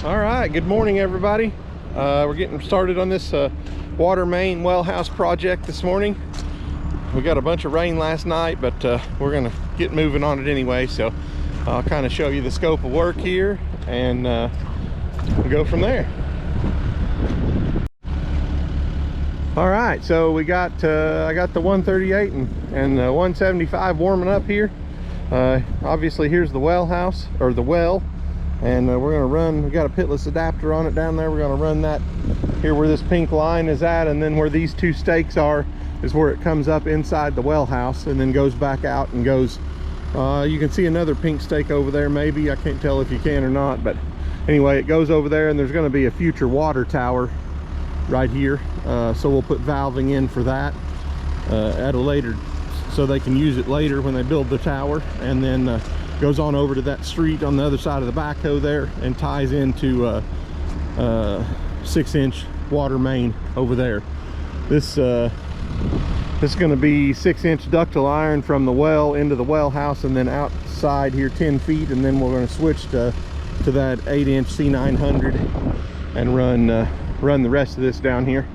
All right, good morning everybody. We're getting started on this water main well house project this morning. We got a bunch of rain last night, but we're gonna get moving on it anyway, so I'll kind of show you the scope of work here and we'll go from there. All right, so we got I got the 138 and the 175 warming up here. Obviously here's the well house, or the well, and we're going to run, we got a pitless adapter on it down there. We're going to run that here where this pink line is at, and then where these two stakes are is where it comes up inside the well house and then goes back out and goes, you can see another pink stake over there, maybe, I can't tell if you can or not, but anyway, it goes over there, and there's going to be a future water tower right here, so we'll put valving in for that at a later, so they can use it later when they build the tower, and then goes on over to that street on the other side of the backhoe there and ties into a 6-inch water main over there. This is going to be 6-inch ductile iron from the well into the well house, and then outside here 10 feet, and then we're going to switch to that 8-inch C900 and run the rest of this down here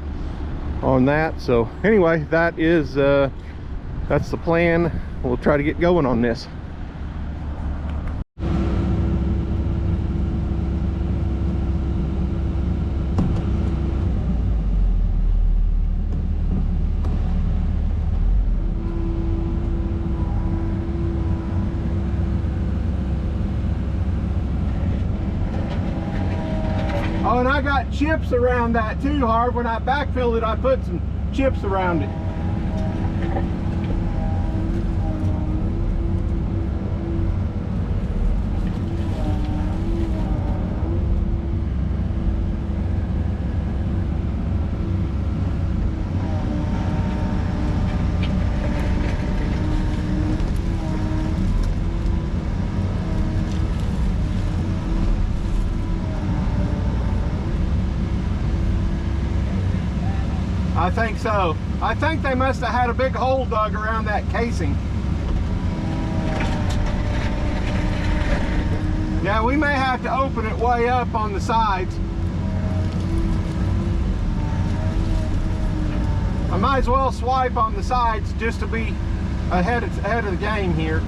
on that. So anyway, that is that's the plan. We'll try to get going on this. Oh, and I got chips around that too, Harv. When I backfilled it, I put some chips around it. I think so. I think they must have had a big hole dug around that casing. Yeah, we may have to open it way up on the sides. I might as well swipe on the sides just to be ahead of the game here.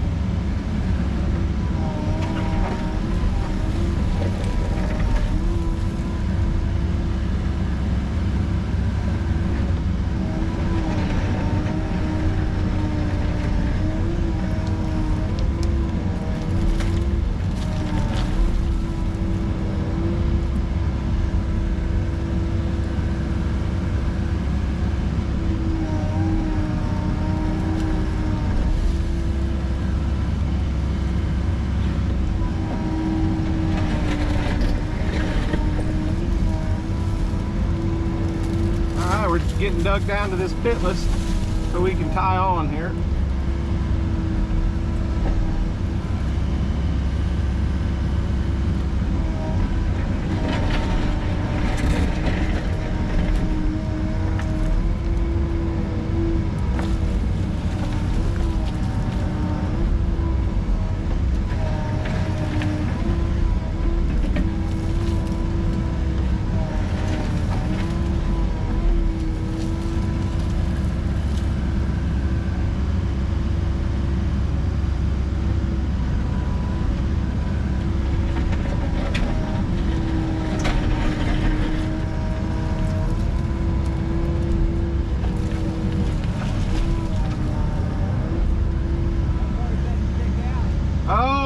We're just getting dug down to this pitless so we can tie on here.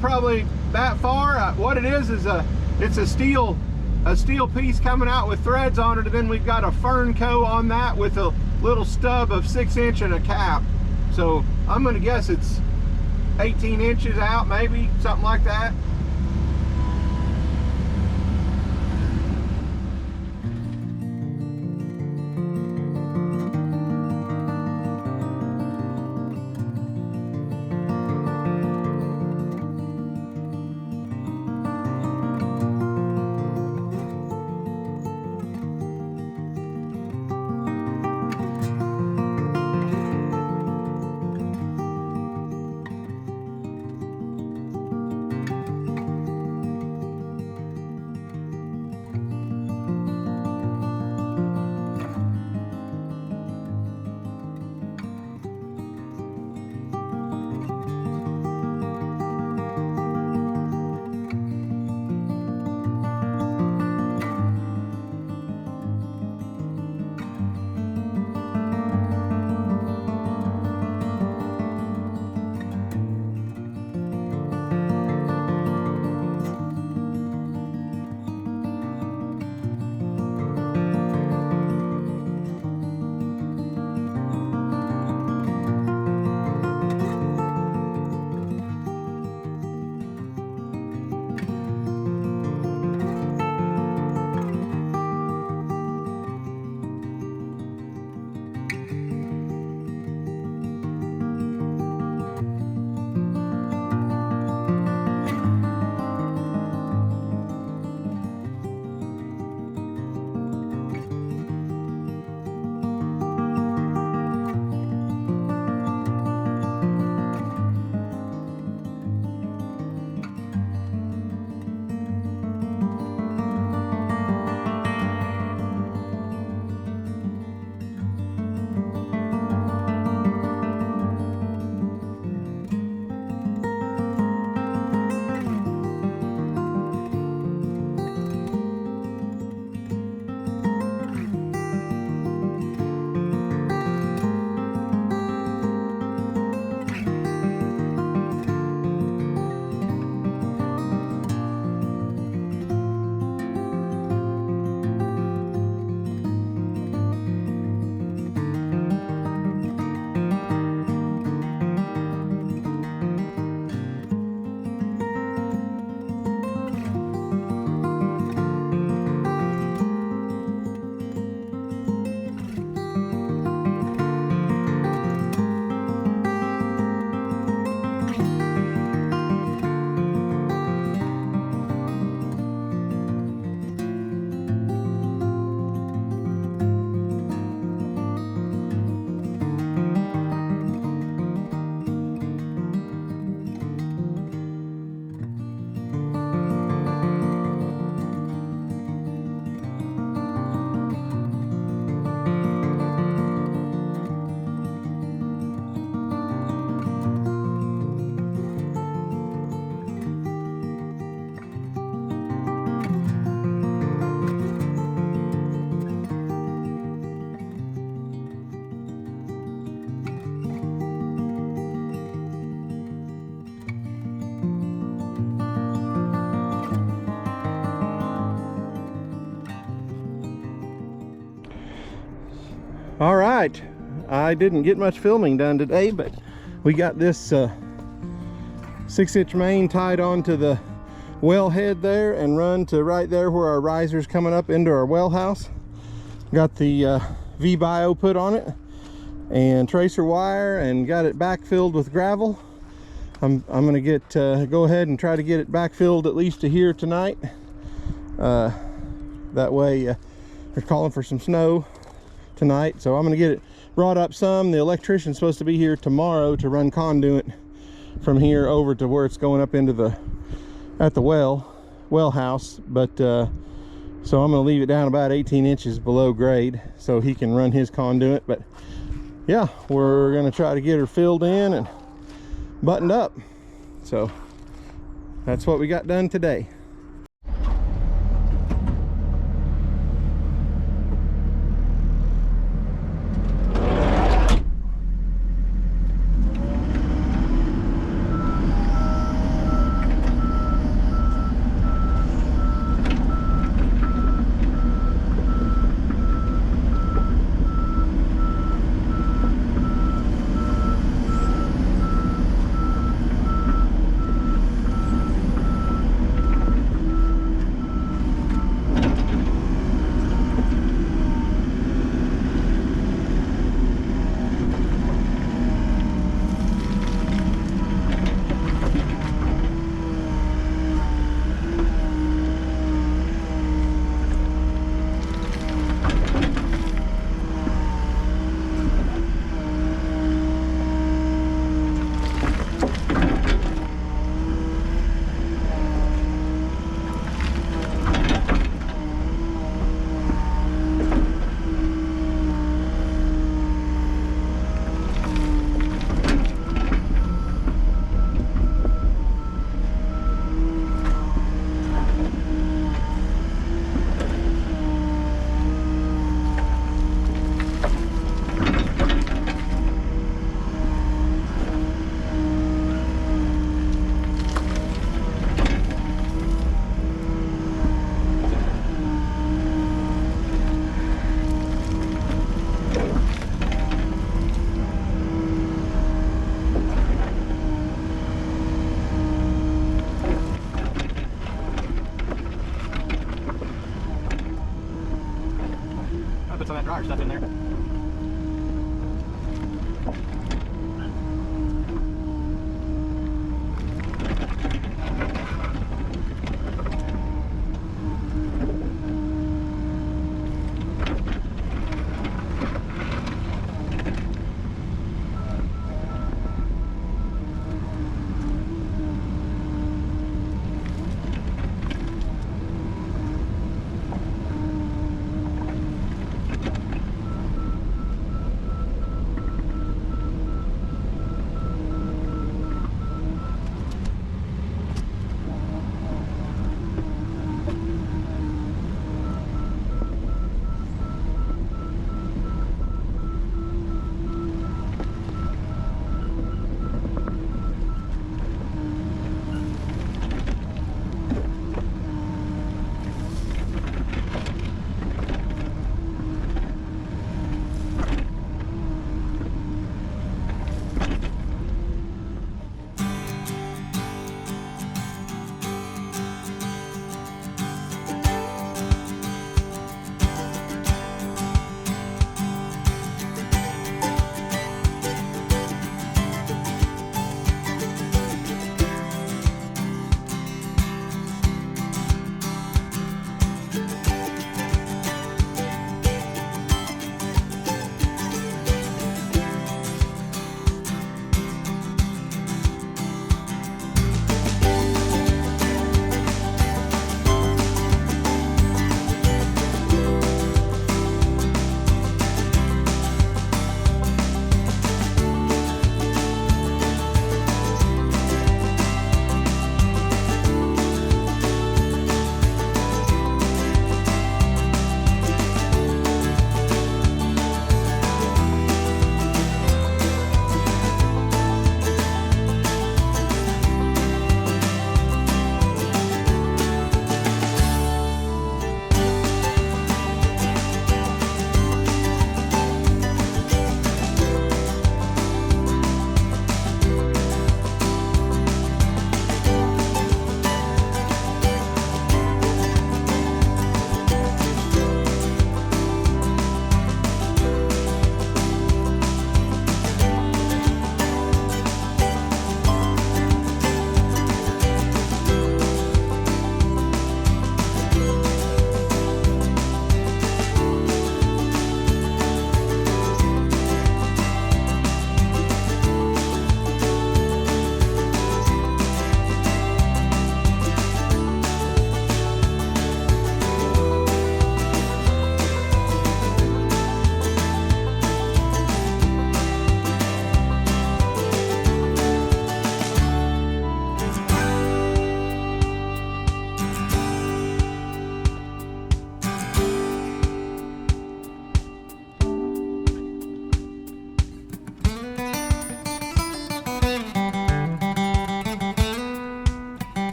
Probably that far. What it is it's a steel piece coming out with threads on it, and then we've got a fern co on that with a little stub of 6-inch and a cap. So I'm gonna guess it's 18 inches out, maybe something like that. All right, I didn't get much filming done today, but we got this 6-inch main tied onto the well head there and run to right there where our riser's coming up into our well house. Got the V-bio put on it and tracer wire, and got it backfilled with gravel. I'm gonna get go ahead and try to get it backfilled at least to here tonight. That way they're calling for some snow tonight, so I'm gonna get it brought up some. The electrician's supposed to be here tomorrow to run conduit from here over to where it's going up into the well house, but so I'm gonna leave it down about 18 inches below grade so he can run his conduit. But yeah, we're gonna try to get her filled in and buttoned up. So that's what we got done today. Put some of that dryer stuff in there.